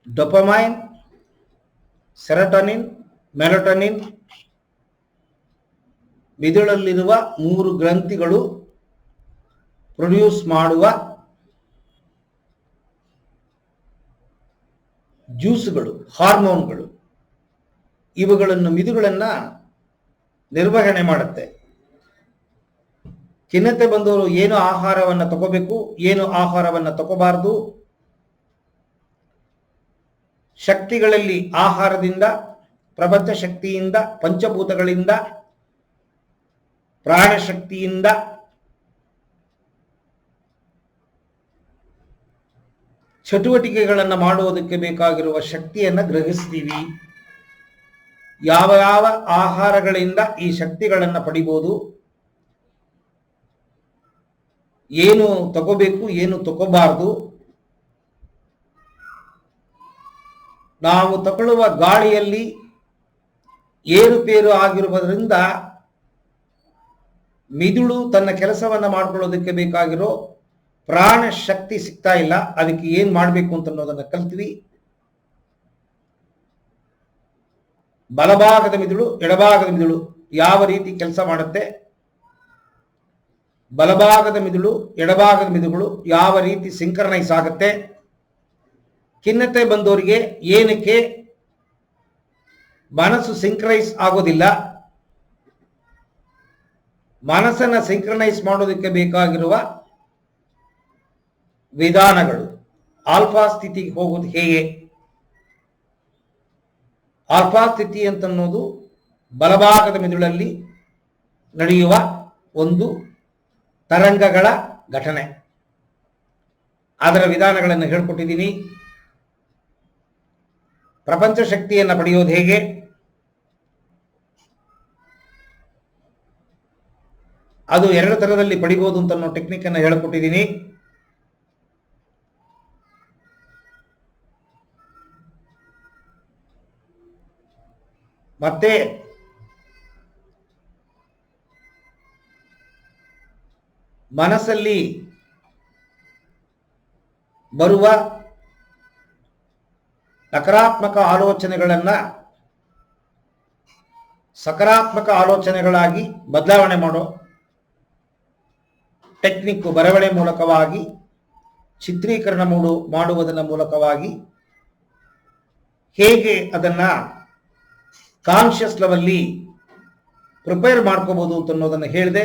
Dopamine, serotonin, melatonin ಮಿದುಳಲ್ಲಿರುವ 3 ಗ್ರಂಥಿಗಳು produce ಮಾಡುವ ಜ್ಯೂಸುಗಳು, ಹಾರ್ಮೋನ್ಗಳು, ಇವುಗಳನ್ನು ಮಿದುಳನ್ನ ನಿರ್ವಹಣೆ ಮಾಡುತ್ತೆ. ಖಿನ್ನತೆ ಬಂದವರು ಏನು ಆಹಾರವನ್ನು ತಗೋಬೇಕು, ಏನು ಆಹಾರವನ್ನು ತಗೋಬಾರದು, ಶಕ್ತಿಗಳಲ್ಲಿ ಆಹಾರದಿಂದ, ಪ್ರಪಂಚ ಶಕ್ತಿಯಿಂದ, ಪಂಚಭೂತಗಳಿಂದ, ಪ್ರಾಣಶಕ್ತಿಯಿಂದ, ಚಟುವಟಿಕೆಗಳನ್ನು ಮಾಡುವುದಕ್ಕೆ ಬೇಕಾಗಿರುವ ಶಕ್ತಿಯನ್ನು ಗ್ರಹಿಸ್ತೀವಿ. ಯಾವ ಯಾವ ಆಹಾರಗಳಿಂದ ಈ ಶಕ್ತಿಗಳನ್ನು ಪಡಿಬೋದು, ಏನು ತಗೋಬೇಕು, ಏನು ತಗೋಬಾರದು, ನಾವು ತಗೊಳ್ಳುವ ಗಾಳಿಯಲ್ಲಿ ಏರುಪೇರು ಆಗಿರುವುದರಿಂದ ಮಿದುಳು ತನ್ನ ಕೆಲಸವನ್ನು ಮಾಡಿಕೊಳ್ಳೋದಕ್ಕೆ ಬೇಕಾಗಿರೋ ಪ್ರಾಣ ಶಕ್ತಿ ಸಿಗ್ತಾ ಇಲ್ಲ. ಅದಕ್ಕೆ ಏನ್ ಮಾಡಬೇಕು ಅಂತ ಅನ್ನೋದನ್ನ ಕಲ್ತ್ವಿ. ಬಲಭಾಗದ ಮಿದುಳು, ಎಡಭಾಗದ ಮಿದುಳು ಯಾವ ರೀತಿ ಕೆಲಸ ಮಾಡುತ್ತೆ, ಬಲಭಾಗದ ಮಿದುಳು, ಎಡಭಾಗದ ಮಿದುಳು ಯಾವ ರೀತಿ ಸಿಂಕ್ರನೈಸ್ ಆಗುತ್ತೆ, ಖಿನ್ನತೆ ಬಂದವರಿಗೆ ಏನಕ್ಕೆ ಮನಸ್ಸು ಸಿಂಕ್ರನೈಸ್ ಆಗೋದಿಲ್ಲ, ಮನಸ್ಸನ್ನ ಸಿಂಕ್ರನೈಸ್ ಮಾಡೋದಕ್ಕೆ ಬೇಕಾಗಿರುವ ವಿಧಾನಗಳು, ಆಲ್ಫಾ ಸ್ಥಿತಿಗೆ ಹೋಗೋದು ಹೇಗೆ. ಆಲ್ಫಾ ಸ್ಥಿತಿ ಅಂತನ್ನೋದು ಬಲಭಾಗದ ಮಿದುಳಲ್ಲಿ ನಡೆಯುವ ಒಂದು ತರಂಗಗಳ ಘಟನೆ. ಅದರ ವಿಧಾನಗಳನ್ನು ಹೇಳ್ಕೊಟ್ಟಿದ್ದೀನಿ. ಪ್ರಪಂಚ ಶಕ್ತಿಯನ್ನು ಪಡೆಯೋದು ಹೇಗೆ, ಅದು 2 ತರದಲ್ಲಿ ಪಡಿಬಹುದು ಅಂತ ಅನ್ನೋ ಟೆಕ್ನಿಕ್ ಅನ್ನು ಹೇಳಿಕೊಟ್ಟಿದ್ದೀನಿ. ಮತ್ತೆ ಮನಸ್ಸಲ್ಲಿ ಬರುವ ನಕಾರಾತ್ಮಕ ಆಲೋಚನೆಗಳನ್ನ ಸಕಾರಾತ್ಮಕ ಆಲೋಚನೆಗಳಾಗಿ ಬದಲಾವಣೆ ಮಾಡೋ ಟೆಕ್ನಿಕ್, ಬರವಣೆ ಮೂಲಕವಾಗಿ, ಚಿತ್ರೀಕರಣ ಮಾಡುವುದರ ಮೂಲಕವಾಗಿ ಹೇಗೆ ಅದನ್ನ ಕಾನ್ಷಿಯಸ್ ಲೆವೆಲ್ಲಿ ಪ್ರಿಪೇರ್ ಮಾಡ್ಕೋಬಹುದು ಅಂತ ಅನ್ನೋದನ್ನು ಹೇಳಿದೆ.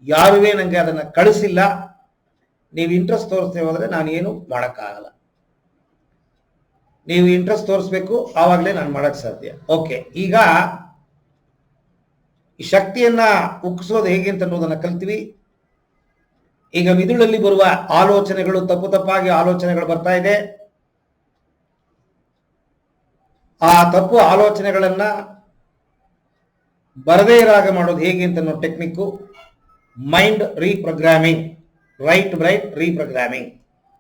ಯಾರುವೇ ನನಗೆ ಅದನ್ನು ಕಳಿಸಿಲ್ಲ. ನೀವು ಇಂಟ್ರೆಸ್ಟ್ ತೋರಿಸ್ತೇ ಹೋದ್ರೆ ನಾನು ಏನು ಮಾಡೋಕ್ಕಾಗಲ್ಲ. ನೀವು ಇಂಟ್ರೆಸ್ಟ್ ತೋರಿಸ್ಬೇಕು, ಆವಾಗಲೇ ನಾನು ಮಾಡಕ್ ಸಾಧ್ಯ. ಓಕೆ, ಈಗ ಈ ಶಕ್ತಿಯನ್ನ ಉಕ್ಕಿಸೋದು ಹೇಗೆ ಅಂತ ಅನ್ನೋದನ್ನ ಕಲ್ತೀವಿ. ಈಗ ಮಿದುಳಲ್ಲಿ ಬರುವ ಆಲೋಚನೆಗಳು, ತಪ್ಪಾಗಿ ಆಲೋಚನೆಗಳು ಬರ್ತಾ ಇದೆ. ಆ ತಪ್ಪು ಆಲೋಚನೆಗಳನ್ನ ಬರದೇ ಇರಾಗ ಮಾಡೋದು ಹೇಗೆ ಅಂತ ಅನ್ನೋ technique mind reprogramming, right bright reprogramming.